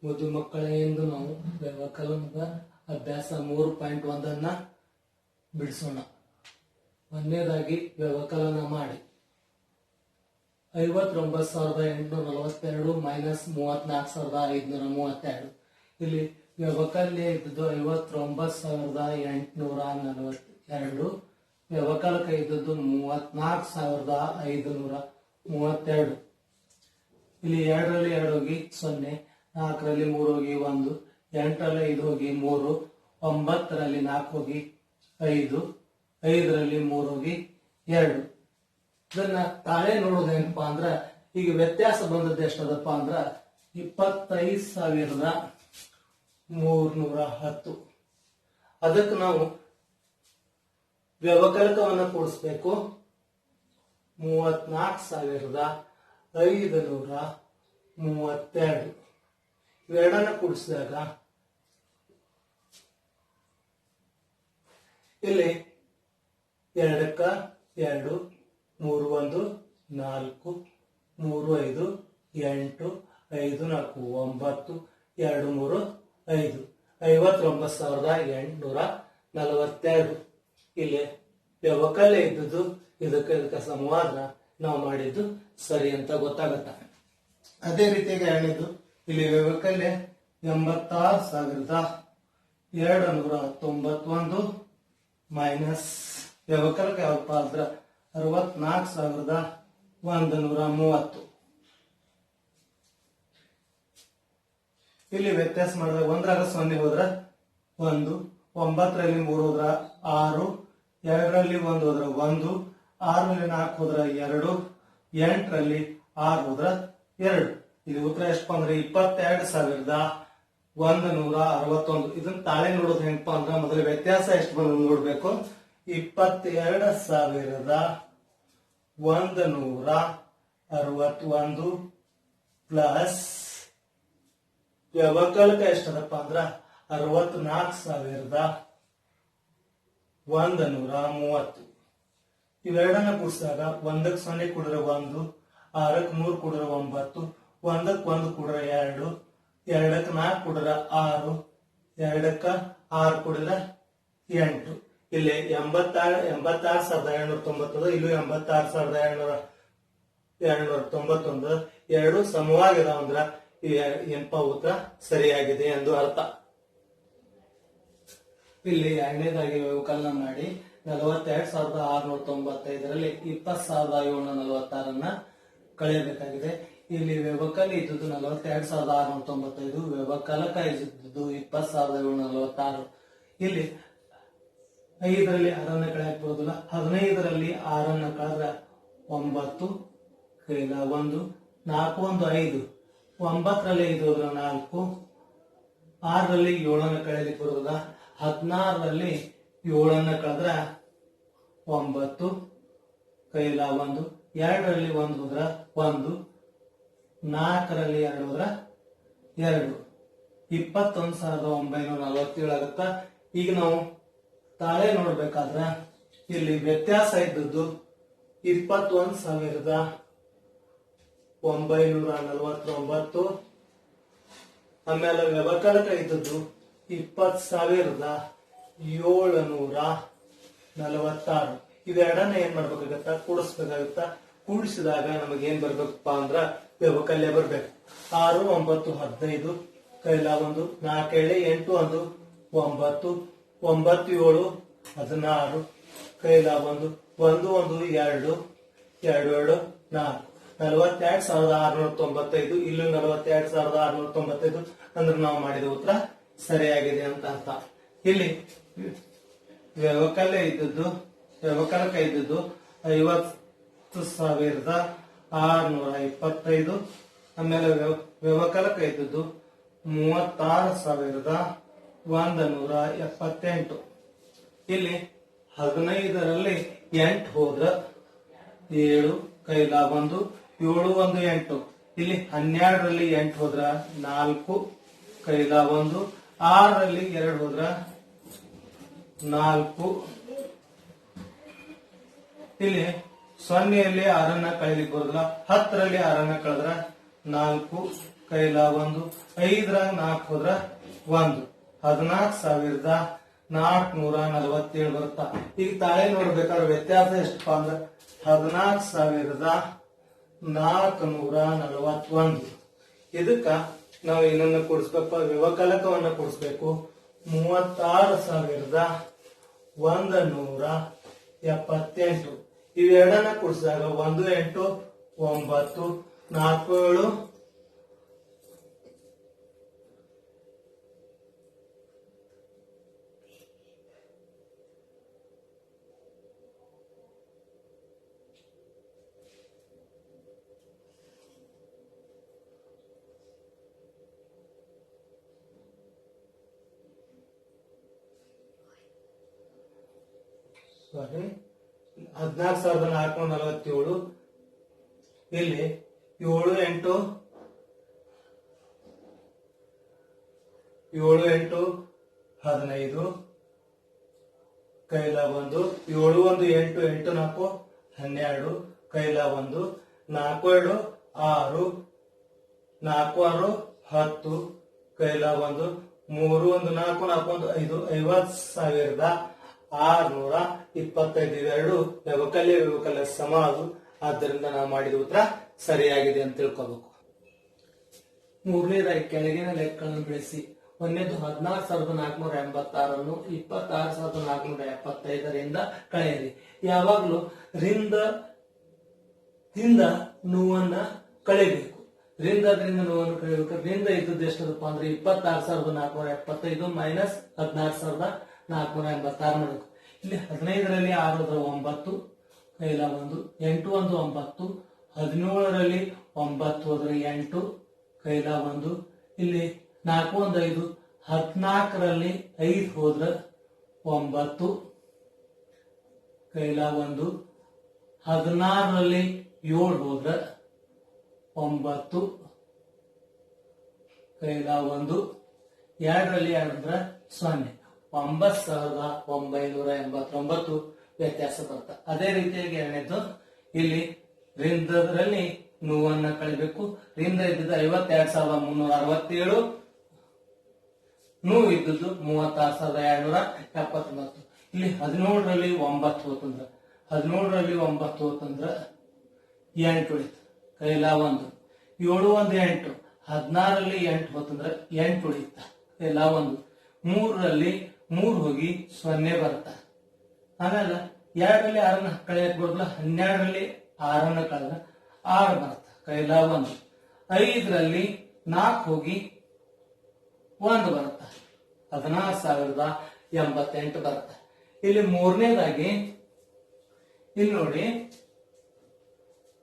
ಮುದ್ದು ಮಕ್ಕಳ ಎಂದು ನಾವು ವ್ಯವಕಲನದ ಅಭ್ಯಾಸ 3.1 ಬಿಡಿಸೋಣ. ಒಂದನೇದಾಗಿ ವ್ಯವಕಲನ ಮಾಡಿ. 59,842 ಮೈನಸ್ 34,532. ಇಲ್ಲಿ ವ್ಯವಕಲ್ಯ ಇದ್ದದ್ದು 59,842, ವ್ಯವಕಲಕ ಇದ್ದದ್ದು 34,532. ಇಲ್ಲಿ 2ರಲ್ಲಿ 2 ಹೋಗಿ 0, 4ರಲ್ಲಿ 3 ಹೋಗಿ 1, 8ರಲ್ಲಿ 5 ಹೋಗಿ 3, 9ರಲ್ಲಿ 4 ಹೋಗಿ 5, 5ರಲ್ಲಿ 3 ಹೋಗಿ 2. ಇದನ್ನ ತಾಳೆ ನೋಡೋದು ಏನಪ್ಪಾ ಅಂದ್ರ, ಈಗ ವ್ಯತ್ಯಾಸ ಬಂದದ್ದು ಎಷ್ಟದಪ್ಪ ಅಂದ್ರ 25,310. ಅದಕ್ಕೆ ನಾವು ವ್ಯವಕಲಕವನ್ನ ಕೂಡಿಸ್ಬೇಕು. 34,532 ಇವೆರಡನ್ನ ಕೂಡಿಸಿದಾಗ ಇಲ್ಲಿ 2ಕ್ಕ 2, 3 1 4, 3 5 8, 5 4 9, 2 3 5, 59,842. ಇಲ್ಲಿ ವ್ಯವಕಲ್ಯ ಇದ್ದದ್ದು ಇದಕ್ಕೆ ಸಮವಾದ ನಾವು ಮಾಡಿದ್ದು ಸರಿ ಅಂತ ಗೊತ್ತಾಗತ್ತ. ಅದೇ ರೀತಿಯಾಗಿ ಎರಡನೇದು, ಇಲ್ಲಿ ವ್ಯವಕಲ್ಯ 86,291 ಮೈನಸ್ ವ್ಯವಕಲಕ ಯಾವಪ್ಪ ಅಂದ್ರ 64,130. ಇಲ್ಲಿ ವ್ಯತ್ಯಾಸ ಮಾಡಿದಾಗ 1ರಾಗ 0 ಹೋದ್ರ 1, 9ರಲ್ಲಿ 3 ಹೋದ್ರ 6, 2ರಲ್ಲಿ 1 ಹೋದ್ರ 1, 6ರಲ್ಲಿ 4 ಹೋದ್ರ 2, 8ರಲ್ಲಿ 6 ಹೋದ್ರ 2. ಇಲ್ಲಿ ಉತ್ತರ ಎಷ್ಟಪ್ಪ ಅಂದ್ರೆ 22,161. ಇದನ್ನ ತಾಳೆ ನೋಡೋದು ಹೆಂಗಪ್ಪ ಅಂದ್ರ, ಮೊದಲ ವ್ಯತ್ಯಾಸ ಎಷ್ಟು ಬಂದ ನೋಡ್ಬೇಕು. 22,161 ಪ್ಲಸ್ ವ್ಯವಕಲಕ ಎಷ್ಟದಪ್ಪ ಅಂದ್ರ 64,130. ಇವೆರಡನ್ನ ಕೂಡಿಸಿದಾಗ 1ಕ್ಕೆ 0 ಕೂಡಿದ್ರೆ 1, 6ಕ್ಕೆ 3 ಕೂಡಿದ್ರೆ 9, 1ಕ್ಕೆ 1 ಕೂಡಿದ್ರೆ 2, 2ಕ್ಕೆ 4 ಕೂಡಿದ್ರೆ 6, 2ಕ್ಕೆ 6 ಕೂಡಿದ್ರೆ 8. ಇಲ್ಲಿ 86,790, ಇಲ್ಲೂ 86,291. ಎರಡು ಸಮವಾಗಿದಾವ ಅಂದ್ರ ಏನಪ್ಪ ಉತ್ತರ ಸರಿಯಾಗಿದೆ ಎಂದು ಅರ್ಥ. ಇಲ್ಲಿ ಎರಡನೇದಾಗಿ ವ್ಯವಕಲನ ಮಾಡಿ 42,695ರಲ್ಲಿ 20,746 ಕಳೆಯಬೇಕಾಗಿದೆ. ಇಲ್ಲಿ ವ್ಯವಕಲ್ಯ ಇದ್ದದ್ದು 42,695, ವ್ಯವಕಲಕ ಇದ್ದದ್ದು 20,746. ಇಲ್ಲಿ 5ರಲ್ಲಿ 6 ಕಳೆಯಕ್ ಬರೋದಿಲ್ಲ. 15ರಲ್ಲಿ 6 ಕಳೆದ್ರೆ 9, ಕೈಲ 1, 4 1 5, 9ರಲ್ಲಿ 5 ಹೋದ್ರ 4, 6ರಲ್ಲಿ 7 ಕಳೆಯಲಿಕ್ಕೆ ಬರೋದಿಲ್ಲ. 16ರಲ್ಲಿ 7 ಕಳೆದ್ರೆ 9, ಕೈಲ 1, 2ರಲ್ಲಿ 1 ಹೋದ್ರ 1, 4ರಲ್ಲಿ 2 ಹೋದ್ರ 2. 21,947 ಆಗುತ್ತ. ಈಗ ನಾವು ತಾಳೆ ನೋಡ್ಬೇಕಾದ್ರ ಇಲ್ಲಿ ವ್ಯತ್ಯಾಸ ಇದ್ದದ್ದು 21,949, ಆಮೇಲೆ ವ್ಯವಕಲಕ ಇದ್ದದ್ದು 20,746. ಇವೆರಡನ್ನ ಏನ್ ಮಾಡ್ಬೇಕಾಗತ್ತ, ಕೂಡಿಸ್ಬೇಕಾಗತ್ತ. ಕೂಡಿಸಿದಾಗ ನಮಗೆ ಏನ್ ಬರ್ಬೇಕಪ್ಪ ಅಂದ್ರ ವ್ಯವಕಲ್ಯ ಬರ್ಬೇಕು. 6 9 15, ಕೈಲ 1, 4 8 1 9, 9 7 16, ಕೈಲ 1 1 1 2 2 4, 42,695. ಇಲ್ಲೂ 42,695 ಅಂದ್ರೆ ನಾವು ಮಾಡಿದ ಉತ್ತರ ಸರಿಯಾಗಿದೆ ಅಂತ ಅರ್ಥ. ಇಲ್ಲಿ ವ್ಯವಕಲ್ಯ ಇದ್ದದ್ದು 50,625, ಆಮೇಲೆ ವ್ಯವಕಲಕ ಇದ್ದದ್ದು 36,178. ಇಲ್ಲಿ 15ರಲ್ಲಿ 8 ಹೋದ್ರ 7, ಕೈಲ 1, 7 1 8. ಇಲ್ಲಿ 12ರಲ್ಲಿ 8 ಹೋದ್ರ 4, ಕೈಲ 1, 6ರಲ್ಲಿ 2 ಹೋದ್ರ 4. ಇಲ್ಲಿ 0ಯಲ್ಲಿ 6 ಕಳಿಲಿಕ್ಕೆ ಬರೋದಿಲ್ಲ. 10ರಲ್ಲಿ 6 ಕಳೆದ್ರ 4, ಕೈಲ 1, 5ರಾಗ 4 ಹೋದ್ರ 1, 14,447 ಬರುತ್ತಾ. ಈಗ ತಾಳೆ ನೋಡ್ಬೇಕಾದ್ರೆ ವ್ಯತ್ಯಾಸ ಎಷ್ಟಪ್ಪ ಅಂದ್ರೆ 14,441. ಇದಕ್ಕ ನಾವು ಏನನ್ನ ಕೂಡಿಸ್ಬೇಕು, ವ್ಯವಕಲಕವನ್ನ ಕೂಡಿಸ್ಬೇಕು. 36,178. ಇವೆರಡನ್ನ ಕೂಡಿಸಿದಾಗ 1 8 9 4 7 14,447. ಇಲ್ಲಿ 7 8 15 ಕೈಲ 1, 7 1 8 8 4 12 ಕೈಲ 1, 4 2 6 4 6 10 ಕೈಲ 1, 3 1 4 4 1 5, 50,625. ಇವೆರಡು ವ್ಯವಕಲ್ಯ ಸಮ ಅದು. ಆದ್ದರಿಂದ ನಾವು ಮಾಡಿದ ಉತ್ತರ ಸರಿಯಾಗಿದೆ ಅಂತ ತಿಳ್ಕೋಬೇಕು. ಮೂರನೇದಾಗಿ ಕೆಳಗಿನ ಲೆಕ್ಕಗಳನ್ನು ಬಿಡಿಸಿ. ಒಂದನೇದು 14,486 26,475 ಕಳೆಯಿರಿ. ಯಾವಾಗ್ಲೂ ರಿಂದ ನೋವನ್ನ ಕಳೆಯಬೇಕು. ರಿಂದ ನೋವನ್ನು ಕಳೆಯಬೇಕು. ರಿಂದ ಇದ್ದದ್ದು ಎಷ್ಟದಪ್ಪ ಅಂದ್ರೆ 26,475 ಮೈನಸ್ 14,486 ಮಾಡಬೇಕು. ಇಲ್ಲಿ 15ರಲ್ಲಿ 6 ಹೋದ್ರೆ 9 ಕೈಲ 1, 8 1 9, 17ರಲ್ಲಿ 9 ಹೋದ್ರೆ 8 ಕೈಲ 1, ಇಲ್ಲಿ 4 1 5, 14ರಲ್ಲಿ 5 ಹೋದ್ರೆ 9 ಕೈಲ 1, 16ರಲ್ಲಿ 7 ಹೋದ್ರೆ 9 ಕೈಲ 1, 2ರಲ್ಲಿ 2 ಅಂದ್ರೆ 0, 9,989 ವ್ಯತ್ಯಾಸ ಬರುತ್ತೆ. ಅದೇ ರೀತಿಯಾಗಿ ಎರಡನೇದು ಇಲ್ಲಿ ರಿಂದರಲ್ಲಿ ನೋವನ್ನ ಕಳಿಬೇಕು. ರಿಂದ ಇದ್ದದ್ದು 52,367, ನೋವು ಇದ್ದದ್ದು 36,279. ಇಲ್ಲಿ 17ರಲ್ಲಿ 9 ಹೋತಂದ್ರ 8 ಉಳಿತು ಕೈಲ 1, 7 1 8, 16ರಲ್ಲಿ 8 ಹೋತಂದ್ರ 8 ಉಳಿತ ಕೈಲ 1, 3ರಲ್ಲಿ 3 ಹೋಗಿ 0 ಬರುತ್ತ. ಆಮೇಲೆ 2ರಲ್ಲಿ 6ನ್ನ ಕಳೆಯಕ್ ಬರೋದಿಲ್ಲ. 12ರಲ್ಲಿ 6ನ್ನ ಕಳೆದ 6 ಬರುತ್ತ ಕೈಲ 1, 5ರಲ್ಲಿ 4 ಹೋಗಿ 1 ಬರುತ್ತ 16,088 ಬರುತ್ತ. ಇಲ್ಲಿ ಮೂರನೇದಾಗಿ ಇಲ್ಲಿ ನೋಡಿ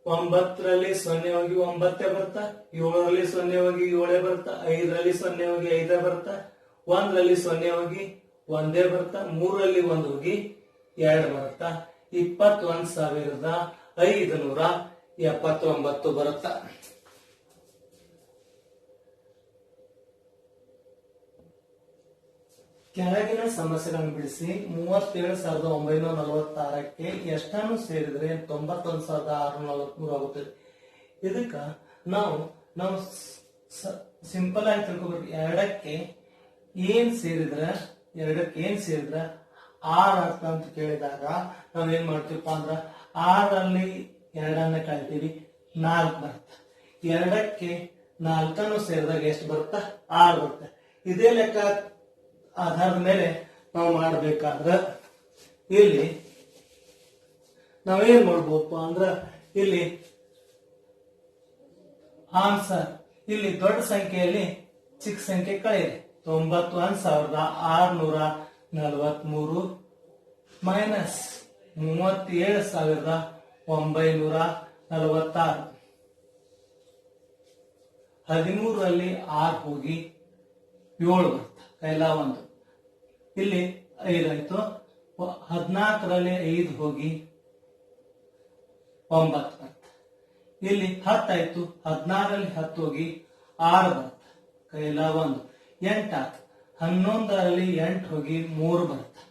9ರಲ್ಲಿ 0 ಹೋಗಿ 9 ಬರುತ್ತಾ, 7ರಲ್ಲಿ 0 ಹೋಗಿ 7 ಬರುತ್ತಾ, 5ರಲ್ಲಿ 0 ಹೋಗಿ 5 ಬರುತ್ತಾ, 1ರಲ್ಲಿ 0 ಹೋಗಿ 1 ಬರುತ್ತಾ, 3ರಲ್ಲಿ 1 ಹೋಗಿ 2 ಬರುತ್ತಾ, 21,579 ಬರುತ್ತಾ. ಕೆಳಗಿನ ಸಮಸ್ಯೆಗಳನ್ನು ಬಿಡಿಸಿ. 37,946ಕ್ಕೆ ಎಷ್ಟನ್ನು ಸೇರಿದ್ರೆ 91,643 ಆಗುತ್ತದೆ. ಇದಕ್ಕ ನಾವು ಸಿಂಪಲ್ ಆಗಿ ತಿಳ್ಕೊಬೇಕು. ಎರಡಕ್ಕೆ ಏನ್ ಸೇರಿದ್ರೆ 6 ಆಗ್ತ ಅಂತ ಕೇಳಿದಾಗ ನಾವ್ ಏನ್ ಮಾಡ್ತೀವಪ್ಪ ಅಂದ್ರ 6ರಲ್ಲಿ 2ನ್ನ ಕಳಿತೀವಿ, 4 ಬರುತ್ತೆ. 2ಕ್ಕೆ 4ನ್ನು ಸೇರಿದಾಗ ಎಷ್ಟು ಬರುತ್ತಾ? 6 ಬರುತ್ತೆ. ಇದೇ ಲೆಕ್ಕ ಆಧಾರದ ಮೇಲೆ ನಾವು ಮಾಡಬೇಕಾದ್ರ ಇಲ್ಲಿ ನಾವೇನ್ ಮಾಡ್ಬೋದಪ್ಪ ಅಂದ್ರ ಇಲ್ಲಿ ಆನ್ಸರ್ ಇಲ್ಲಿ ದೊಡ್ಡ ಸಂಖ್ಯೆಯಲ್ಲಿ ಚಿಕ್ಕ ಸಂಖ್ಯೆ ಕಳೆಯಿರಿ. 91,643 ಮೈನಸ್ 37,946. 13ರಲ್ಲಿ 6 ಹೋಗಿ 7 ಬರುತ್ತೆ ಕೈಲ 1. ಇಲ್ಲಿ 5 ಆಯ್ತು. 14ರಲ್ಲಿ 5 ಹೋಗಿ 9 ಬರುತ್ತೆ. ಇಲ್ಲಿ 10 ಆಯ್ತು. 16ರಲ್ಲಿ 10 ಹೋಗಿ 6 ಬರುತ್ತೆ ಕೈಲ 1. 8 ಆಯ್ತು. 11ರಲ್ಲಿ 8 ಹೋಗಿ 3 ಬರುತ್ತೆ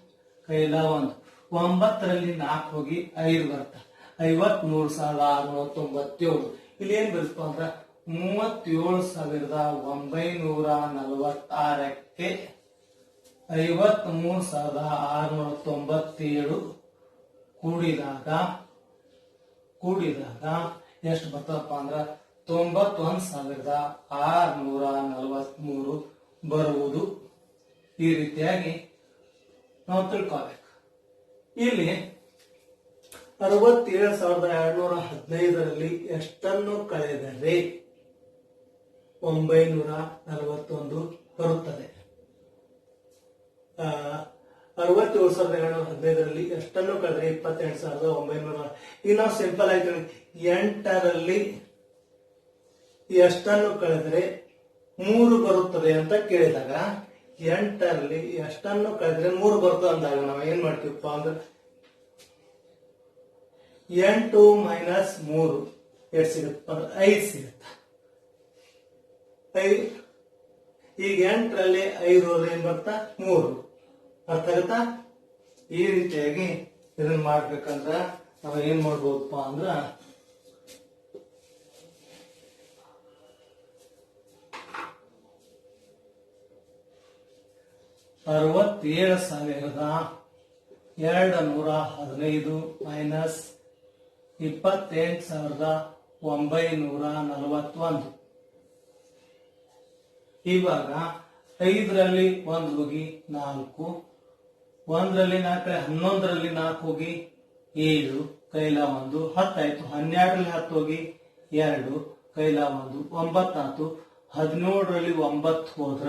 ಕೈಲ 1. 9ರಲ್ಲಿ 4 ಹೋಗಿ 5 ಬರುತ್ತೆ. 53,697. ಇಲ್ಲಿ ಏನ್ ಬರುತ್ತಪ್ಪ ಅಂದ್ರ 37,946ಕ್ಕೆ 53,697 ಕೂಡಿದಾಗ ಎಷ್ಟು ಬರ್ತದಪ್ಪ ಅಂದ್ರ 91,643 ಬರುವುದು. ಈ ರೀತಿಯಾಗಿ ನಾವು ತಿಳ್ಕೋಬೇಕು. ಇಲ್ಲಿ 67,215ರಲ್ಲಿ ಎಷ್ಟನ್ನು ಕಳೆದರೆ 941 ಬರುತ್ತದೆ. 67,215ರಲ್ಲಿ ಎಷ್ಟನ್ನು ಕಳೆದ್ರೆ 28,900. ಈಗ ನಾವು ಸಿಂಪಲ್ ಆಗಿ 8ರಲ್ಲಿ ಎಷ್ಟನ್ನು ಕಳೆದರೆ 3 ಬರುತ್ತದೆ ಅಂತ ಕೇಳಿದಾಗ 8ರಲ್ಲಿ ಎಷ್ಟನ್ನು ಕಳೆದ್ರೆ 3 ಬರ್ತದೆ ಅಂದಾಗ ನಾವು ಏನ್ ಮಾಡ್ತೀವಪ್ಪ ಅಂದ್ರೆ 8 ಮೈನಸ್ 3 ಎಷ್ಟು ಸಿಗುತ್ತೆ? 5 ಸಿಗುತ್ತೆ. ಈಗ 8ರಲ್ಲಿ 5 ಹೋದ್ರೆ ಏನ್ ಬರ್ತಾ 3. ಅರ್ಥ ಆಗುತ್ತಾ? ಈ ರೀತಿಯಾಗಿ ಇದನ್ನ ಮಾಡ್ಬೇಕಂದ್ರ ನಾವು ಏನ್ ಮಾಡ್ಬೋದಪ್ಪ ಅಂದ್ರ 67,215 ಮೈನಸ್ 28,941. ಇವಾಗ 5ರಲ್ಲಿ 1 ಹೋಗಿ 4, 1ರಲ್ಲಿ 4 11ರಲ್ಲಿ 4 ಹೋಗಿ 7, ಕೈಲ 1 10 ಆಯ್ತು. 12ರಲ್ಲಿ 10 ಹೋಗಿ 2, ಕೈಲ 1 9 ಆಯ್ತು. 17ರಲ್ಲಿ 9 ಹೋದ್ರ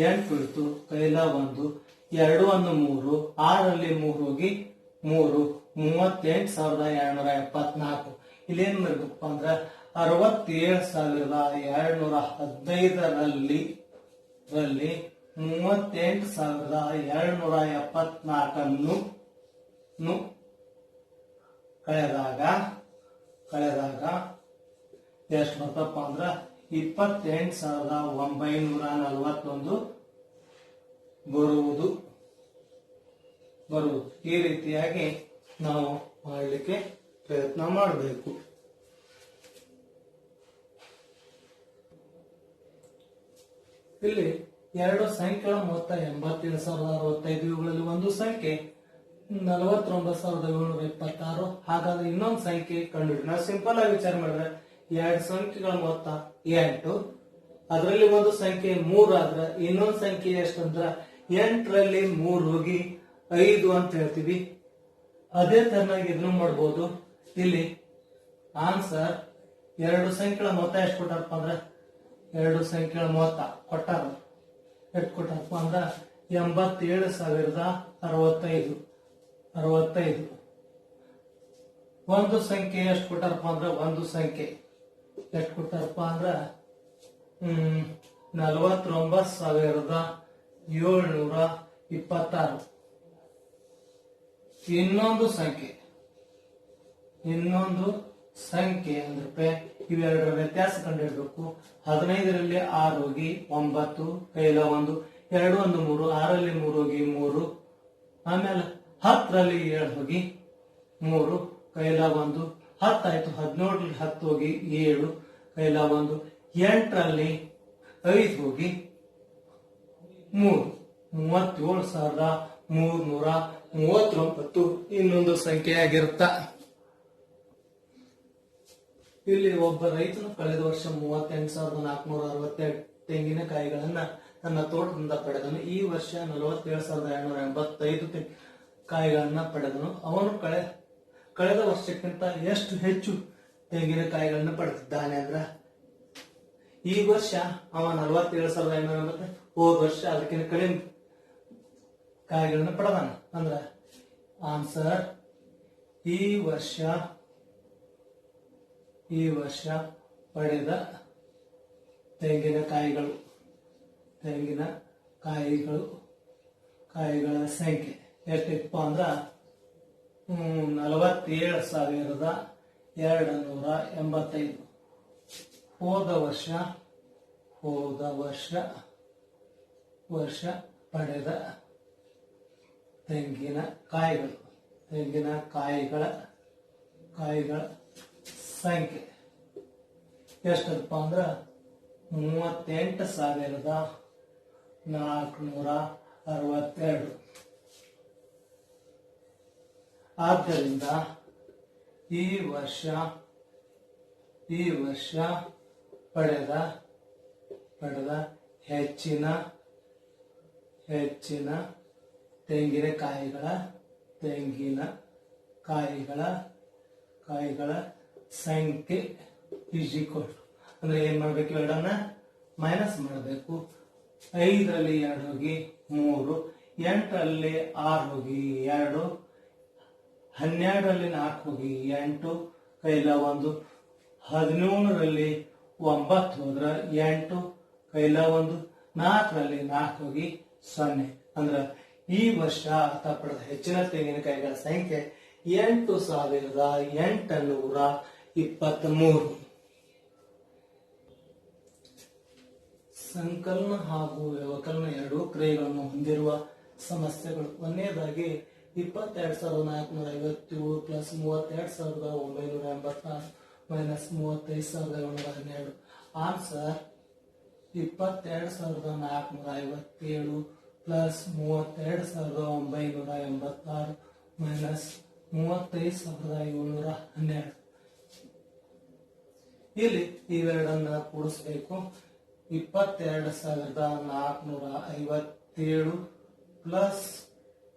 8 ಉಳಿತು, ಕೈಲ 1 2 1 3, 6ರಲ್ಲಿ 3 ಹೋಗಿ 3, 38,274. ಇಲ್ಲೇನ್ ಬರ್ಬೇಕಪ್ಪ ಅಂದ್ರ 67,215ರಲ್ಲಿ 38,274 ಕಳೆದಾಗ ಎಷ್ಟು ಬರ್ತಪ್ಪ ಅಂದ್ರ 28,941 ಬರುವುದು. ಈ ರೀತಿಯಾಗಿ ನಾವು ಮಾಡಲಿಕ್ಕೆ ಪ್ರಯತ್ನ ಮಾಡಬೇಕು. ಇಲ್ಲಿ 2 ಸಂಖ್ಯೆಗಳ ಮೊತ್ತ 87,065. ಇವುಗಳಲ್ಲಿ ಒಂದು ಸಂಖ್ಯೆ 49,726. ಹಾಗಾದ್ರೆ ಇನ್ನೊಂದು ಸಂಖ್ಯೆ ಕಂಡುಹಿಡಿ. ನಾವು ಸಿಂಪಲ್ ಆಗಿ ವಿಚಾರ ಮಾಡಿದ್ರೆ 2 ಸಂಖ್ಯೆಗಳ ಮೊತ್ತ 8, ಅದರಲ್ಲಿ ಒಂದು ಸಂಖ್ಯೆ 3 ಆದ್ರೆ ಇನ್ನೊಂದು ಸಂಖ್ಯೆ ಎಷ್ಟಂದ್ರ 8ರಲ್ಲಿ 3 ಹೋಗಿ 5 ಅಂತ ಹೇಳ್ತೀವಿ. ಅದೇ ತರನಾಗಿ ಇದನ್ನು ಮಾಡಬಹುದು. ಇಲ್ಲಿ ಆನ್ಸರ್ 2 ಸಂಖ್ಯೆಗಳ ಮೊತ್ತ ಎಷ್ಟು ಕೊಟ್ಟಾರಪ್ಪ ಅಂದ್ರ 2 ಸಂಖ್ಯೆಗಳ ಮೊತ್ತ ಕೊಟ್ಟಾರ. ಎಷ್ಟು ಕೊಟ್ಟಾರಪ್ಪ ಅಂದ್ರ 87,065. ಒಂದು ಸಂಖ್ಯೆ ಎಷ್ಟು ಕೊಟ್ಟಾರಪ್ಪ ಅಂದ್ರ ಒಂದು ಸಂಖ್ಯೆ ಎಷ್ಟು ಕೊಟ್ಟಾರಪ್ಪ ಅಂದ್ರ 49,726. ಇನ್ನೊಂದು ಸಂಖ್ಯೆ ಅಂದ್ರೆ ಇವೆರಡರ ವ್ಯತ್ಯಾಸ ಕಂಡುಹಿಡಬೇಕು. 15ರಲ್ಲಿ 6 ಹೋಗಿ 9, ಕೈಲ 1 2 1 3, 6ರಲ್ಲಿ 3 ಹೋಗಿ 3, ಆಮೇಲೆ 10ರಲ್ಲಿ 7 ಹೋಗಿ 3, ಕೈಲ 1 10 ಆಯ್ತು. 17ರಲ್ಲಿ 10 ಹೋಗಿ 7, ಕೈಲ 1 8ರಲ್ಲಿ 5 ಹೋಗಿ 3, 37,339 ಇನ್ನೊಂದು ಸಂಖ್ಯೆ ಆಗಿರುತ್ತ. ಇಲ್ಲಿ ಒಬ್ಬ ರೈತನು ಕಳೆದ ವರ್ಷ 38,468 ತೆಂಗಿನಕಾಯಿಗಳನ್ನ ತನ್ನ ತೋಟದಿಂದ ಪಡೆದನು. ಈ ವರ್ಷ 47,285 ಕಾಯಿಗಳನ್ನ ಪಡೆದನು. ಅವನು ಕಳೆದ ವರ್ಷಕ್ಕಿಂತ ಎಷ್ಟು ಹೆಚ್ಚು ತೆಂಗಿನಕಾಯಿಗಳನ್ನ ಪಡೆದಿದ್ದಾನೆ ಅಂದ್ರ ಈ ವರ್ಷ ಅವ 47,580, ಹೋದ ವರ್ಷ ಅದಕ್ಕಿಂತ ಕಡಿಮೆ ಕಾಯಿಗಳನ್ನ ಪಡೆದಾನ. ಅಂದ್ರ ಆನ್ಸರ್ ಈ ವರ್ಷ ಪಡೆದ ಕಾಯಿಗಳ ಸಂಖ್ಯೆ ಎಷ್ಟಿಪ್ಪ ಅಂದ್ರ 47,285. ಹೋದ ವರ್ಷ ಪಡೆದ ತೆಂಗಿನ ಕಾಯಿಗಳ ಸಂಖ್ಯೆ ಎಷ್ಟಪ್ಪ ಅಂದ್ರ 38,462. ಆದ್ದರಿಂದ ಈ ವರ್ಷ ಪಡೆದ ಹೆಚ್ಚಿನ ತೆಂಗಿನಕಾಯಿಗಳ ಸಂಖ್ಯೆ ಈಸ್ ಈಕ್ವಲ್ ಅಂದ್ರೆ ಏನ್ ಮಾಡ್ಬೇಕು, ಎರಡನ್ನ ಮೈನಸ್ ಮಾಡಬೇಕು. 5ರಲ್ಲಿ 2 ಹೋಗಿ 3, 8ರಲ್ಲಿ 6 ಹೋಗಿ 2, 12ರಲ್ಲಿ 4 ಹೋಗಿ 8, ಕೈಲ 1, 17ರಲ್ಲಿ 9 ಹೋದ್ರ 8, ಕೈಲ 1, 4ರಲ್ಲಿ 4 ಹೋಗಿ 0. ಅಂದ್ರ ಈ ವರ್ಷ ಆತ ಪಡೆದ ಹೆಚ್ಚಿನ ತೆಂಗಿನಕಾಯಿಗಳ ಸಂಖ್ಯೆ 8,823. ಸಂಕಲನ ಹಾಗೂ ವ್ಯವಕಲನ ಎರಡೂ ಕ್ರಿಯೆಗಳನ್ನು ಹೊಂದಿರುವ ಸಮಸ್ಯೆಗಳು. ಒಂದನೇದಾಗಿ 22,457 plus 32,986 minus 35,712. Answer 22,457 plus 32,986 minus 35,712. ಇಲ್ಲಿ ಇವೆರಡನ್ನ ಕೂಡಿಸ್ಬೇಕು. 22,457 ಪ್ಲಸ್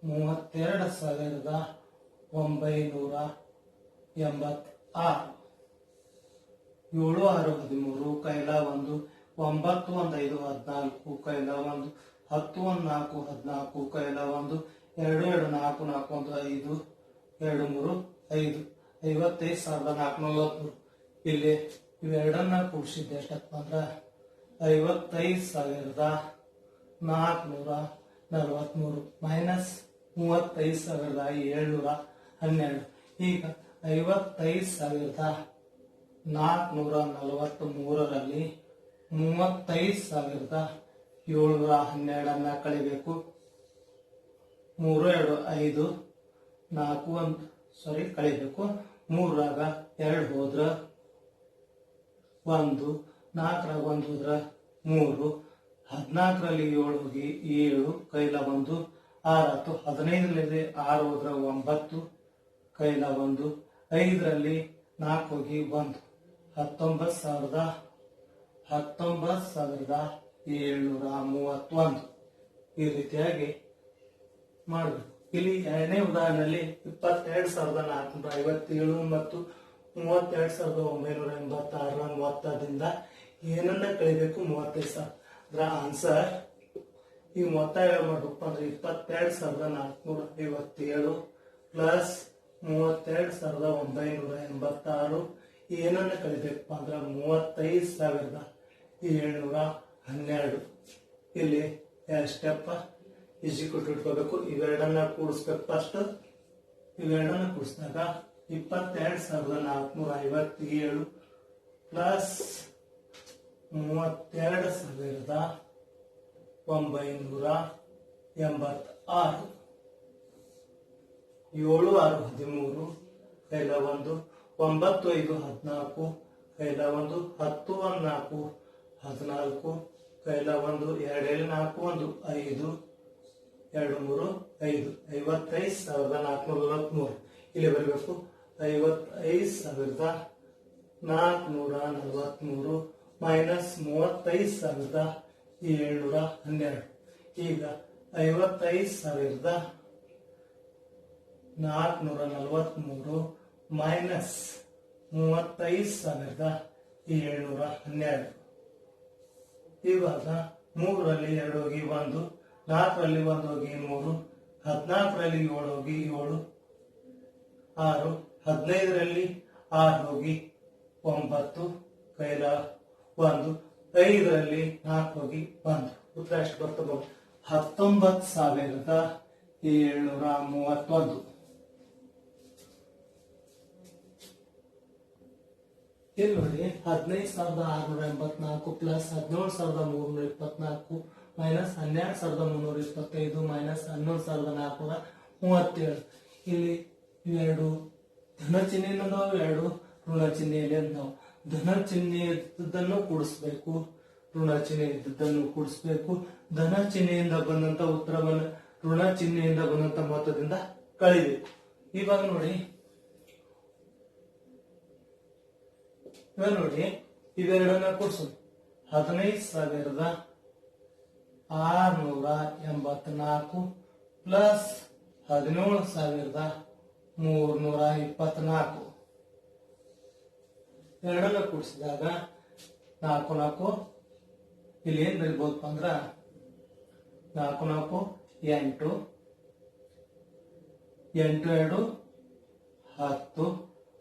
32,986. 7 6 13, ಕೈಲ 1, 9 1 5 14, ಕೈಲ 1, 10 1 4 14, ಕೈಲ 1, 2 2 4 4 1 5, 2 3 5, 55,443. ಇಲ್ಲಿ ಇವೆರಡನ್ನ ಕೂಡಿಸಿದ್ದೆ ಎಷ್ಟಪ್ಪ ಅಂದ್ರ 55,443 ಮೈನಸ್ 35,712. ಈಗ 55,443ರಲ್ಲಿ 35,712 ಕಳಿಬೇಕು. 3 2 5 4 1 ಕಳಿಬೇಕು. 3ರಾಗ 2 ಹೋದ್ರ 1, 4ರಾಗ 1 ಹೋದ್ರ 3, 14ರಲ್ಲಿ 7 ಹೋಗಿ 7, ಕೈಲ 1, 6 15ರಲ್ಲಿ 6 ಹೋದ್ರ 9, ಕೈಲ 1, 5ರಲ್ಲಿ 4 ಹೋಗಿ 1, 19,731. ಈ ರೀತಿಯಾಗಿ ಮಾಡಬೇಕು. ಇಲ್ಲಿ ಎರಡನೇ ಉದಾಹರಣೆಯಲ್ಲಿ 22,457 ಮತ್ತು 32,986 ಮೊತ್ತದಿಂದ ಏನನ್ನ ಕಳಿಬೇಕು, 35,000. ಅದರ ಆನ್ಸರ್ ಈ ಮೊತ್ತ ಏನು ಮಾಡ್ಬೇಕು ಅಂದ್ರೆ 22,457 ಪ್ಲಸ್ 32,986 ಏನನ್ನ ಕಳಿಬೇಕಪ್ಪ ಅಂದ್ರೆ 35,712. ಇಲ್ಲಿ ಸ್ಟೆಪ್ ಇಕ್ವಲ್ ಟು ಇಟ್ಕೋಬೇಕು. ಇವೆರಡನ್ನ ಕೂಡಿಸ್ಬೇಕು. First ಇವೆರಡನ್ನ ಕೂಡಿಸಿದಾಗ 22,457 plus 32,986. 7 6 13, ಕೈಲ 1, 9 5 14, ಕೈಲ 1, 10 1 4 14, ಕೈಲ 1, 2 4 1 5, 2 3 5, 55,443. ಇಲ್ಲಿ ಬರಬೇಕು 55,443 ಮೈನಸ್ 35,712. ಈಗ 55,443 ಮೈನಸ್ 35,712. ಇವಾಗ 3ರಲ್ಲಿ 2 ಹೋಗಿ 1, 4ರಲ್ಲಿ 1 ಹೋಗಿ 3, 14ರಲ್ಲಿ 7 ಹೋಗಿ 7, 6, 15ರಲ್ಲಿ 6 ಹೋಗಿ 9, ಕೈಲ 1, 5ರಲ್ಲಿ 4 ಹೋಗಿ 1. ಉತ್ತರ ಎಷ್ಟು ಬರ್ತದೆ? 19,731. ಇಲ್ಲಿ ನೋಡಿ 15,684 ಪ್ಲಸ್ 17,324 ಮೈನಸ್ 12,325 ಮೈನಸ್ 11,437. ಇಲ್ಲಿ ಇವೆರಡು ಧನ ಚಿಹ್ನೆಯಲ್ಲಿ ಅದಾವ, ಎರಡು ಋಣ ಚಿಹ್ನೆಯಲ್ಲಿ ಅದಾವ. ಧನ ಚಿಹ್ನೆ ಇದ್ದದ್ದನ್ನು ಕೂಡಿಸ್ಬೇಕು, ಋಣ ಚಿಹ್ನೆ ಇದ್ದದ್ದನ್ನು ಕೂಡಿಸ್ಬೇಕು. ಧನ ಚಿಹ್ನೆಯಿಂದ ಬಂದಂತ ಉತ್ತರವನ್ನು ಋಣ ಚಿಹ್ನೆಯಿಂದ ಬಂದಂತ ಮೊತ್ತದಿಂದ ಕಳಿಬೇಕು. ಇವಾಗ ನೋಡಿ ಇವೆರಡನ್ನ ಕೂಡಿಸೋಣ. 15,684 ಪ್ಲಸ್ 17,324 ಎರಡನ್ನ ಕೂಡಿಸಿದಾಗ 4 ಇಲ್ಲಿ ಏನ್ ಬರೀಬಹುದಪ್ಪ ಅಂದ್ರ 4 8 8 2 10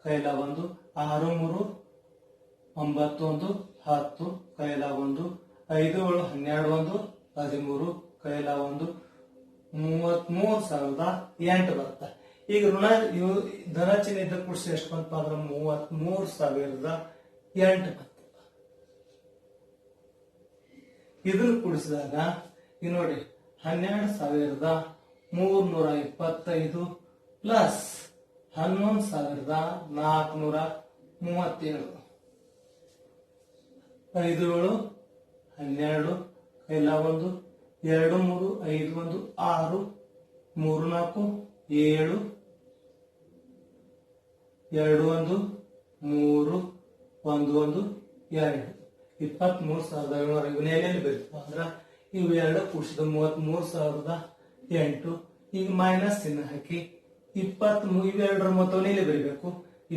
ಕೈಲ 1 6 3 9 1 10 ಕೈಲ 1 5 7 12 1 13 ಕೈಲ 1 33,008 ಬರುತ್ತೆ. ಈಗ ಋಣ ಧನ ಚಿಹ್ನೆ ಇದ್ದ ಕೂಡಿಸಿ ಎಷ್ಟು ಬಂತಪ್ಪ ಅಂದ್ರೆ 33,008 ಬಂತು. ಇದನ್ನು ಕೂಡಿಸಿದಾಗ ಈಗ ನೋಡಿ 12,325 ಪ್ಲಸ್ 11,437 5 7 12 ಕೈಲ 1 2 3 5 1 6 3 4 7 2 1 3 1 1 2 23,700 ಇವನ್ನೆಲ್ಲಿ ಬರೀತು ಅಂದ್ರ ಇವು ಎರಡು ಕೂಡಿಸಿದ 33,008. ಈಗ ಮೈನಸ್ ಚಿಹ್ನೆ ಹಾಕಿ 23 ಇವೆರಡರ ಮೊತ್ತವನ್ನು ಇಲ್ಲಿ ಬರೀಬೇಕು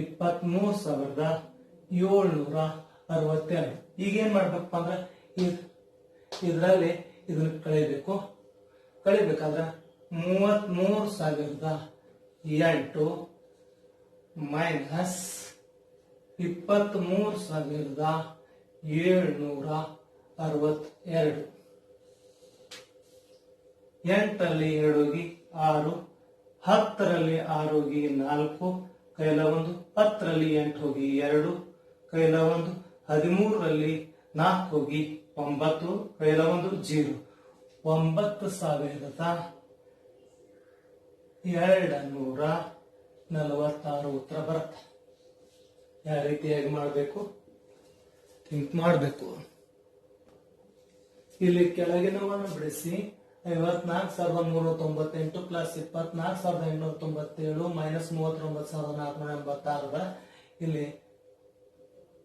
23,762. ಈಗ ಏನ್ ಮಾಡ್ಬೇಕಪ್ಪ ಅಂದ್ರ ಇದರಲ್ಲಿ ಇದನ್ನ ಕಳಿಬೇಕಾದ್ರೆ 33,008 ಮೈನಸ್ 23,762. 8ರಲ್ಲಿ 2 ಹೋಗಿ 6, 10ರಲ್ಲಿ 6 ಹೋಗಿ 4 ಕೈಲ 1, 10ರಲ್ಲಿ 8 ಹೋಗಿ 2 ಕೈಲ 1, 13ರಲ್ಲಿ 4 ಹೋಗಿ 9 ಕೈಲ 1 0. 9,246 ಉತ್ತರ ಬರುತ್ತೆ. ಯಾವ ರೀತಿಯಾಗಿ ಮಾಡಬೇಕು ಥಿಂಕ್ ಮಾಡಬೇಕು. ಇಲ್ಲಿ ಕೆಳಗಿನವನ್ನು ಬಿಡಿಸಿ 54,398 ಪ್ಲಸ್ 24,897 ಮೈನಸ್ 39,486. ಇಲ್ಲಿ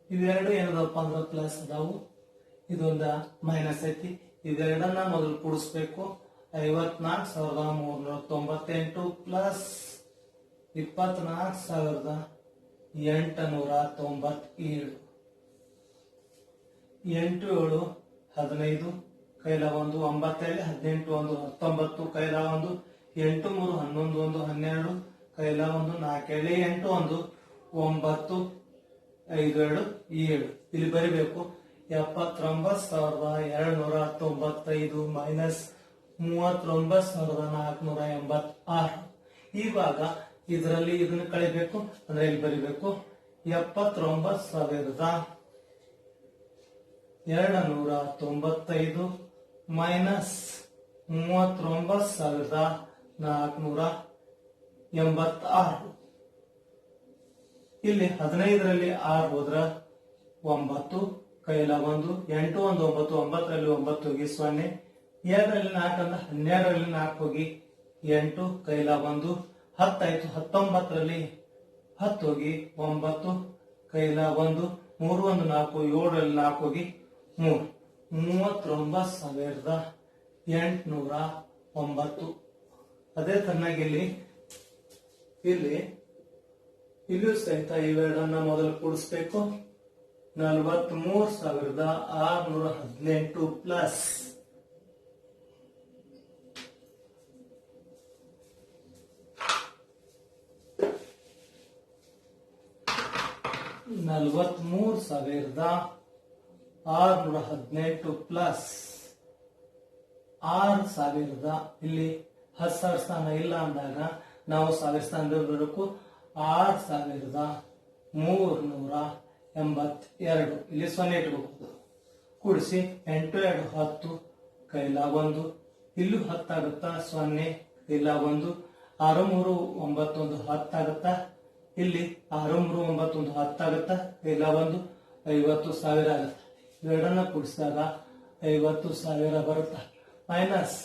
ಇವೆರಡು ಏನದಪ್ಪ ಅಂದ್ರೆ ಪ್ಲಸ್ ಅದಾವು, ಇದೊಂದ ಮೈನಸ್ ಐತಿ. ಇವೆರಡನ್ನ ಮೊದಲು ಕೂಡಿಸ್ಬೇಕು. 54,398 ಪ್ಲಸ್ 24,897. 8 7 15 ಕೈಲ 1 9 18 1 19 ಕೈಲ 1 8 3 11 1 12 ಕೈಲ 1 4 8 1 9 5 2 7. ಇಲ್ಲಿ ಬರಿಬೇಕು 79,295 ಮೈನಸ್ 39,486. ಇವಾಗ ಇದರಲ್ಲಿ ಇದನ್ನು ಕಳಿಬೇಕು ಅಂದ್ರೆ ಇಲ್ಲಿ ಬರಿಬೇಕು 79,295 ಮೈನಸ್ 39,486. ಇಲ್ಲಿ 15ರಲ್ಲಿ 6 ಹೋದ್ರ 9 ಕೈಲ 1 8 1 9 9ರಲ್ಲಿ 9 ಹೋಗಿ 0 2ರಲ್ಲಿ 4 ಅಂದ್ರೆ 12ರಲ್ಲಿ 4 ಹೋಗಿ 8 ಕೈಲ 1 10 ಆಯ್ತು. 19ರಲ್ಲಿ 10 ಹೋಗಿ 9 ಕೈಲ 1 3 1 4 7ರಲ್ಲಿ 4 ಹೋಗಿ 3 39,809. ಅದೇ ತರನಾಗಿ ಇಲ್ಲಿಯೂ ಸಹಿತ ಇವೆರಡನ್ನ ಮೊದಲು ಕೂಡಿಸ್ಬೇಕು. 43,618 ಪ್ಲಸ್ 43,618 ಪ್ಲಸ್ 6,000. ಇಲ್ಲಿ 10,000 ಸ್ಥಾನ ಇಲ್ಲ ಅಂದಾಗ ನಾವು 1,000 ಸ್ಥಾನದಲ್ಲಿ ಬರಬೇಕು. 6,382 ಇಲ್ಲಿ 0 ಇಟ್ಬೇಕು. ಕೂಡಿಸಿ 8 2 10 ಕೈಲ 1 ಇಲ್ಲೂ 10 ಆಗುತ್ತಾ 0 ಕೈಲ 1 6 3 9 1 10 ಆಗುತ್ತಾ ಇಲ್ಲಿ 6 3 9 1 10 ಆಗುತ್ತಾ ಕೈಲ 1 50,000 ಆಗುತ್ತೆ. ಇವೆರಡನ್ನ ಕೂಡಿಸಿದಾಗ 50,000 ಬರುತ್ತೆ. ಮೈನಸ್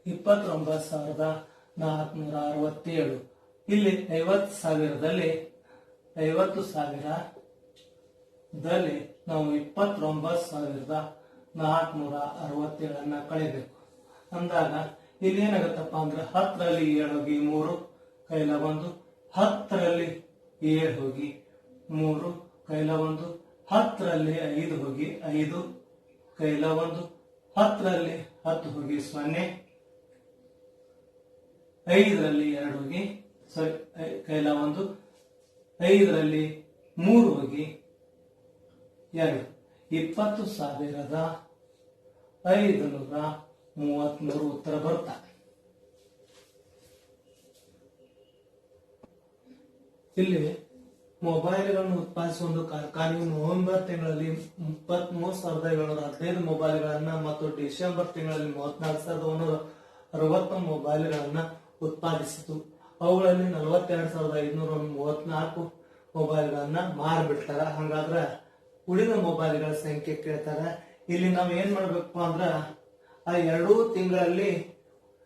29,467. ಇಲ್ಲಿ 50,000ದಲ್ಲಿ ನಾವು 29,467 ಕಳಿಬೇಕು ಅಂದಾಗ ಇಲ್ಲಿ ಏನಾಗುತ್ತಪ್ಪ ಅಂದ್ರೆ 10ರಲ್ಲಿ 7 ಹೋಗಿ 3 ಕೈಲ 1, 10ರಲ್ಲಿ 7 ಹೋಗಿ 3 ಕೈಲ 1, 10ರಲ್ಲಿ 5 ಹೋಗಿ 5 ಕೈಲ 1, 10ರಲ್ಲಿ 10 ಹೋಗಿ 0, 5ರಲ್ಲಿ 2 ಹೋಗಿ ಕೈಲ 1, 5ರಲ್ಲಿ 3 ಹೋಗಿ 2. 20,533 ಉತ್ತರ ಬರುತ್ತಾ. ಇಲ್ಲಿ ಮೊಬೈಲ್ಗಳನ್ನು ಉತ್ಪಾದಿಸುವ ಒಂದು ಕಾರ್ಖಾನೆಯು ನವೆಂಬರ್ ತಿಂಗಳಲ್ಲಿ 33,715 ಮೊಬೈಲ್ಗಳನ್ನ ಮತ್ತು ಡಿಸೆಂಬರ್ ತಿಂಗಳಲ್ಲಿ 34,160 ಮೊಬೈಲ್ಗಳನ್ನ ಉತ್ಪಾದಿಸಿತು. ಅವುಗಳಲ್ಲಿ 42,534 ಮೊಬೈಲ್ಗಳನ್ನ ಮಾರಿಬಿಡ್ತಾರ. ಹಂಗಾದ್ರ ಉಳಿದ ಮೊಬೈಲ್ಗಳ ಸಂಖ್ಯೆ ಕೇಳ್ತಾರ. ಇಲ್ಲಿ ನಾವ್ ಏನ್ ಮಾಡ್ಬೇಕಪ್ಪ ಅಂದ್ರ ಆ 2 ತಿಂಗಳಲ್ಲಿ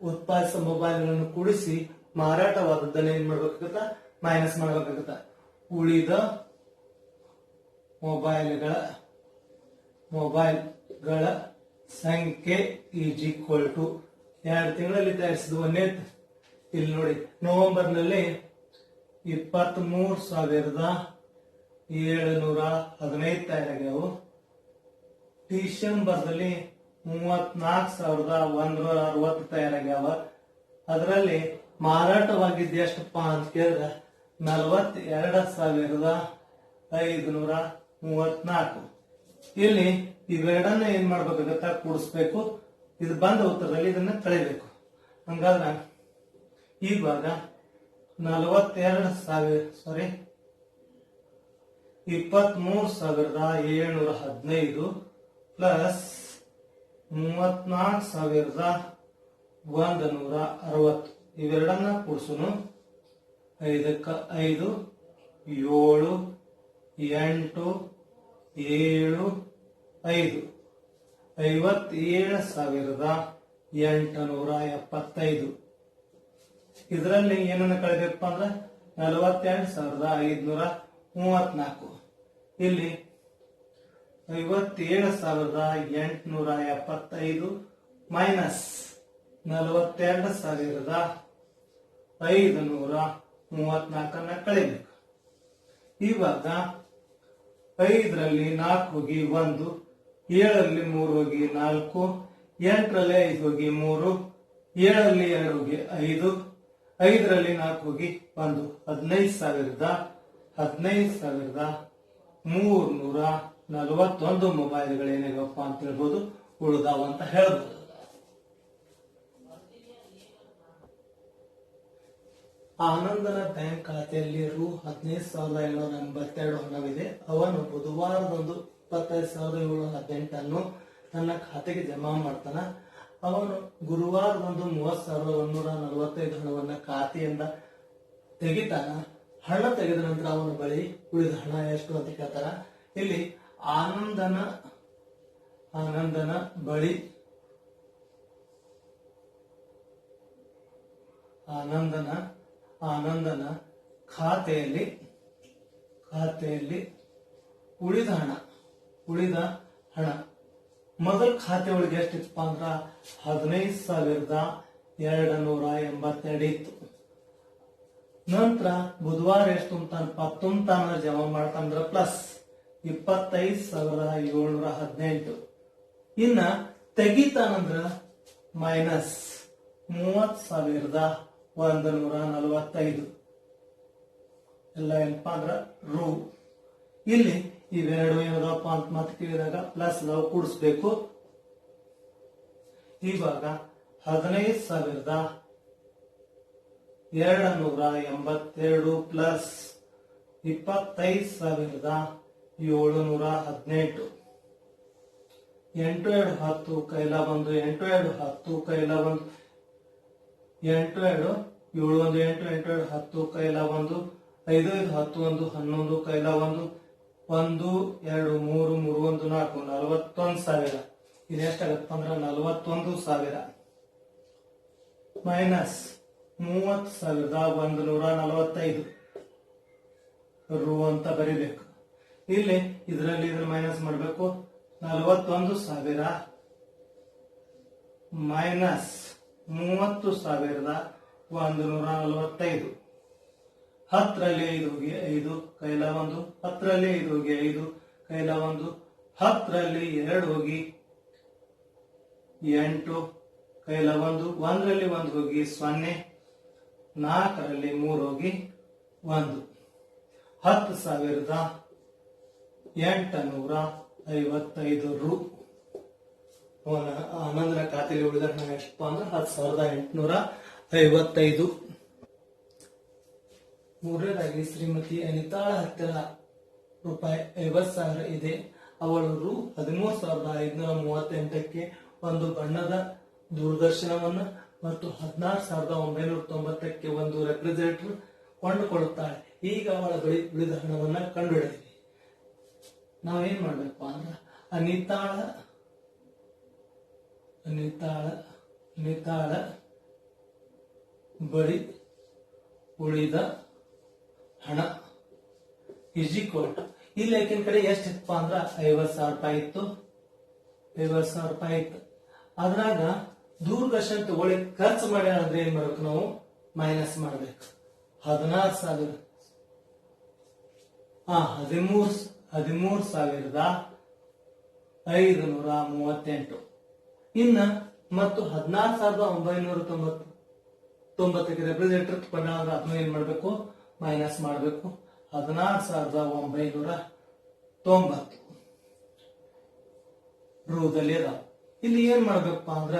ಉತ್ಪಾದಿಸಿದ ಮೊಬೈಲ್ಗಳನ್ನು ಕೂಡಿಸಿ ಮಾರಾಟವಾದದ್ದನ್ನ ಏನ್ ಮಾಡ್ಬೇಕಾಗತ್ತ, ಮೈನಸ್ ಮಾಡ್ಬೇಕಾಗತ್ತ. ಉಳಿದ ಮೊಬೈಲ್ಗಳ ಸಂಖ್ಯೆ ಈಸ್ ಈಕ್ವಲ್ ಟು 2 ತಿಂಗಳಲ್ಲಿ ತಯಾರಿಸಿದ ಒಂದೇ. ಇಲ್ಲಿ ನೋಡಿ, ನವೆಂಬರ್ ನಲ್ಲಿ 23,715 ತಯಾರಾಗ್ಯಾವು. ಡಿಸೆಂಬರ್ದಲ್ಲಿ 34,160 ತಯಾರಾಗ್ಯಾವ. ಅದರಲ್ಲಿ ಮಾರಾಟವಾಗಿದ್ದ ಎಷ್ಟಪ್ಪ ಅಂತ ಕೇಳಿದ್ರೆ 42,534. ಇಲ್ಲಿ ಇವೆರಡನ್ನ ಏನ್ ಮಾಡ್ಬೇಕಾಗತ್ತ, ಕೂಡಿಸ್ಬೇಕು. ಇದು ಬಂದ ಉತ್ತರದಲ್ಲಿ ಇದನ್ನ ಕಳಿಬೇಕು. ಹಂಗಾದ್ರೆ ಇವಾಗ 23,715 ಪ್ಲಸ್ 34,160 ಇವೆರಡನ್ನ ಕೂಡಿಸೋನು. 5ಕ್ಕ 5, 7, 8, 7, 5, 57,875. ಇದರಲ್ಲಿ ಏನನ್ನ ಕಳಿಬೇಕಪ್ಪ ಅಂದ್ರೆ 42,534. ಇಲ್ಲಿ 57,875 ಮೈನಸ್ 42,534 ಕಳಿಬೇಕು. ಇವಾಗ 5ರಲ್ಲಿ 4 ಹೋಗಿ 1, 7ರಲ್ಲಿ 3 ಹೋಗಿ 4, 8ರಲ್ಲಿ 5 ಹೋಗಿ 3, 7ರಲ್ಲಿ 2 ಹೋಗಿ 5, 5ರಲ್ಲಿ 4 ಹೋಗಿ 1, 15,341 ಮೊಬೈಲ್ಗಳು ಏನಾಗಪ್ಪ ಅಂತ ಹೇಳ್ಬೋದು, ಉಳಿದಾವ ಅಂತ ಹೇಳ್ಬೋದು. ಆನಂದನ ಬ್ಯಾಂಕ್ ಖಾತೆಯಲ್ಲಿ ರು 15,782 ಹಣವಿದೆ. ಅವನು ಬುಧವಾರದಂದು 25,718 ತನ್ನ ಖಾತೆಗೆ ಜಮಾ ಮಾಡ್ತಾನ. ಅವನು ಗುರುವಾರದಂದು 30,145 ಹಣವನ್ನ ಖಾತೆಯಿಂದ ತೆಗಿತಾನ. ಹಣ ತೆಗೆದ ನಂತರ ಅವನ ಬಳಿ ಉಳಿದ ಹಣ ಎಷ್ಟು ಅಂತ ಕೇಳ್ತಾರ. ಇಲ್ಲಿ ಆನಂದನ ಬಳಿ ಆನಂದನ ಖಾತೆಯಲ್ಲಿ ಉಳಿದ ಹಣ ಮೊದಲ ಖಾತೆ ಒಳಗೆ ಎಷ್ಟಿತ್ತಪ್ಪ ಅಂದ್ರ 15,282 ಇತ್ತು. ನಂತರ ಬುಧವಾರ ಎಷ್ಟು ತುಂಬ್ತಾನ ಜಮಾ ಮಾಡ್ತಾನಂದ್ರ ಪ್ಲಸ್ 25,718. ಇನ್ನ ತೆಗಿತಾನಂದ್ರ ಮೈನಸ್ 30,145. ಎಲ್ಲ ಏನಪ್ಪಾ ಅಂದ್ರ ರು. ಇಲ್ಲಿ ಇವೆರಡು ಏನದಪ್ಪ ಅಂತ ಮತ್ತೆ ಕೇಳಿದಾಗ ಪ್ಲಸ್ ನಾವು ಕೂಡಿಸ್ಬೇಕು. ಇವಾಗ 15,282 ಪ್ಲಸ್ 25,718. 8 2 10 ಕೈಲ ಬಂದು 8 2 10 ಕೈಲ ಬಂದು 8 2 7 1 8 8 2 10 ಕೈಲ ಬಂದು 5 5 10 1 11 ಕೈಲ ಒಂದು 1 2 3 3 1 4 41,000. ಇದು ಎಷ್ಟಾಗತ್ತಪ್ಪ ಅಂದ್ರ 41,000 ಮೈನಸ್ 30,145 ರು ಅಂತ ಬರಿಬೇಕು. ಇಲ್ಲಿ ಇದರಲ್ಲಿ ಮೈನಸ್ ಮಾಡಬೇಕು. 41,000 ಮೈನಸ್ 30,145. 10ರಲ್ಲಿ 5 ಹೋಗಿ 5 ಕೈಲ 1, 10ರಲ್ಲಿ 5 ಹೋಗಿ 5 ಕೈಲ 1, 10ರಲ್ಲಿ 2 ಹೋಗಿ 8 ಕೈಲ 1, 1ರಲ್ಲಿ 1 ಹೋಗಿ 0, 4ರಲ್ಲಿ 3 ಹೋಗಿ 1. 10,855 ರು. ಆನಂದರ ಖಾತೆಯಲ್ಲಿ ಉಳಿದ ಹಣ ಎಷ್ಟಪ್ಪ ಅಂದ್ರೆ 10,855. ಮೂರನೇದಾಗಿ ಶ್ರೀಮತಿ ಅನಿತಾಳ ಹತ್ತಿರ ರೂಪಾಯಿ 50,000 ಇದೆ. ಅವಳು ರು 13,538ಕ್ಕೆ ಒಂದು ಬಣ್ಣದ ದೂರದರ್ಶನವನ್ನು ಮತ್ತು 16,990ಕ್ಕೆ ಒಂದು ರೆಫ್ರಿಜರೇಟರ್ ಕೊಂಡುಕೊಳ್ಳುತ್ತಾಳೆ. ಈಗ ಅವಳ ಬಳಿ ಉಳಿದ ಹಣವನ್ನ ಕಂಡುಹಿಡಿದಿವಿ. ನಾವೇನ್ ಮಾಡ್ಬೇಕು ಅಂದ್ರ ಅನಿತಾಳ ಬಳಿ ಉಳಿದ ಹಣ ಇಲ್ಲಿ ಯಾಕಿನ ಕಡೆ ಎಷ್ಟಿತ್ತಪ್ಪ ಅಂದ್ರ 50,000 ರೂಪಾಯಿ ಇತ್ತು. 50,000 ರೂಪಾಯಿ ಇತ್ತು. ಅದ್ರಾಗ ದೂರದರ್ಶನ ತಗೊಳ್ಳಿ ಖರ್ಚು ಮಾಡಿ ಅಂದ್ರೆ ಏನ್ ಮಾಡ್ಬೇಕು ನಾವು ಮೈನಸ್ ಮಾಡ್ಬೇಕು. 13,538 ಇನ್ನ ಮತ್ತು 16,990ಕ್ಕೆ ರೆಫ್ರಿಜರೇಟರ್ ತಗೊಂಡ್ರೆ ಅದನ್ನ ಏನ್ ಮಾಡ್ಬೇಕು ಮೈನಸ್ ಮಾಡ್ಬೇಕು. 16,990 ರೂದಲ್ಲಿ ಅದಾವ. ಇಲ್ಲಿ ಏನ್ ಮಾಡ್ಬೇಕಪ್ಪ ಅಂದ್ರ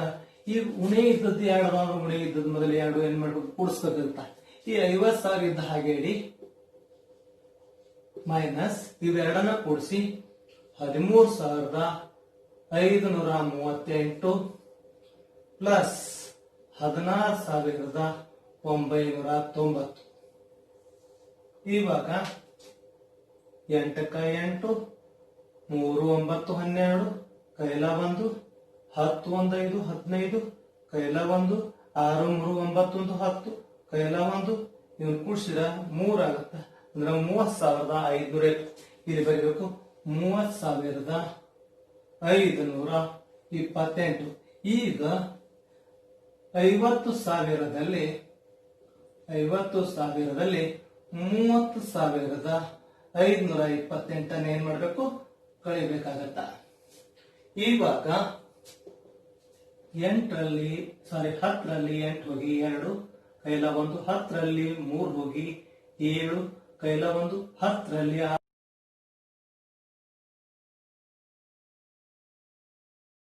ಈ ಉಣೆ ಇದ್ದದ್ದು 2 ಅದಾವ. ಉಣೆ ಇದ್ದದ್ದು ಮೊದಲು 2 ಏನ್ ಮಾಡ್ಬೇಕು ಕೂಡಿಸ್ಬೇಕಂತ. ಈ 50,000 ಇದ್ದ ಹಾಗೆ ಇಡಿ ಮೈನಸ್ ಇವೆರಡನ್ನ ಕೂಡಿಸಿ 13,538 ಪ್ಲಸ್ 16,990. ಇವಾಗ 8ಕ್ಕ 8 3 9 12 ಕೈಲ 1 10 1 5 15 ಕೈಲ 1 6 3 9 1 10 ಕೈಲ 1 ಇವನ್ ಕೂಡಿಸಿದ 3 ಆಗುತ್ತೆ. ಅಂದ್ರೆ 30,500. ಇಲ್ಲಿ ಬರೀಬೇಕು 30,528. ಈಗ 50,000ದಲ್ಲಿ 30,528 ಏನ್ ಮಾಡ್ಬೇಕು ಕಳಿಬೇಕಾಗತ್ತ. ಇವಾಗ 10ರಲ್ಲಿ 8 ಹೋಗಿ 2 ಕೈಲ 1, 10ರಲ್ಲಿ 3 ಹೋಗಿ 7 ಕೈಲ 1, 10ರಲ್ಲಿ